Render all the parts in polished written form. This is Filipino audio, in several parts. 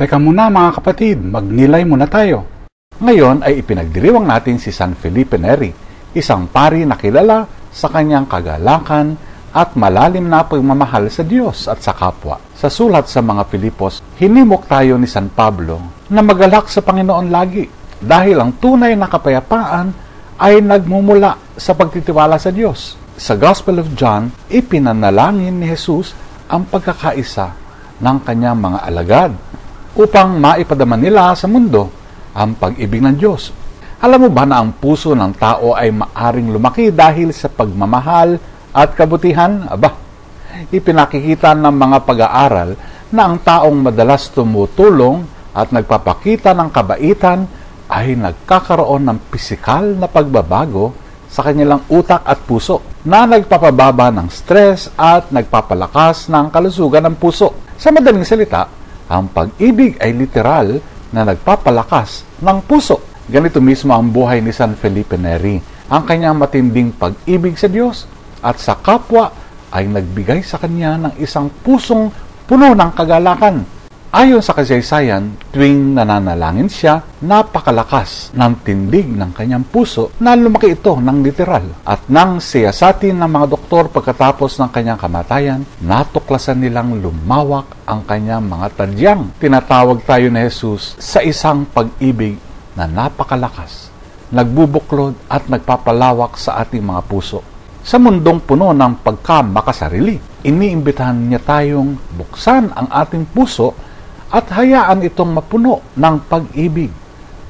Teka muna mga kapatid, magnilay muna tayo. Ngayon ay ipinagdiriwang natin si San Felipe Neri, isang pari na kilala sa kanyang kagalakan at malalim na pagmamahal sa Diyos at sa kapwa. Sa sulat sa mga Filipos, hinimok tayo ni San Pablo na magalak sa Panginoon lagi dahil ang tunay na kapayapaan ay nagmumula sa pagtitiwala sa Diyos. Sa Gospel of John, ipinanalangin ni Jesus ang pagkakaisa ng kanyang mga alagad upang maipadama nila sa mundo ang pag-ibig ng Diyos. Alam mo ba na ang puso ng tao ay maaring lumaki dahil sa pagmamahal at kabutihan? Ipinakikita ng mga pag-aaral na ang taong madalas tumutulong at nagpapakita ng kabaitan ay nagkakaroon ng pisikal na pagbabago sa kanilang utak at puso na nagpapababa ng stress at nagpapalakas ng kalusugan ng puso. Sa madaling salita, ang pag-ibig ay literal na nagpapalakas ng puso. Ganito mismo ang buhay ni San Felipe Neri. Ang kanyang matinding pag-ibig sa Diyos at sa kapwa ay nagbigay sa kanya ng isang pusong puno ng kagalakan. Ayon sa kasaysayan, tuwing nananalangin siya, napakalakas ng tindig ng kanyang puso na lumaki ito ng literal. At nang siyasatin ng mga doktor pagkatapos ng kanyang kamatayan, natuklasan nilang lumawak ang kanyang mga tadyang. Tinatawag tayo ni Jesus sa isang pag-ibig na napakalakas, nagbubuklod at nagpapalawak sa ating mga puso. Sa mundong puno ng pagkamakasarili, iniimbitahan niya tayong buksan ang ating puso at hayaan itong mapuno ng pag-ibig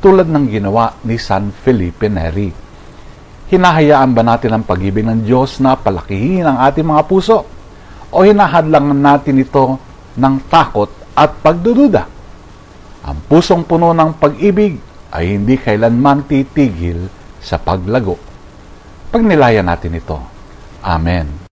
tulad ng ginawa ni San Felipe Neri. Hinahayaan ba natin ang pag-ibig ng Diyos na palakihin ang ating mga puso? O hinahadlangan natin ito ng takot at pagdududa? Ang pusong puno ng pag-ibig ay hindi kailanman titigil sa paglago. Pagnilayan natin ito. Amen.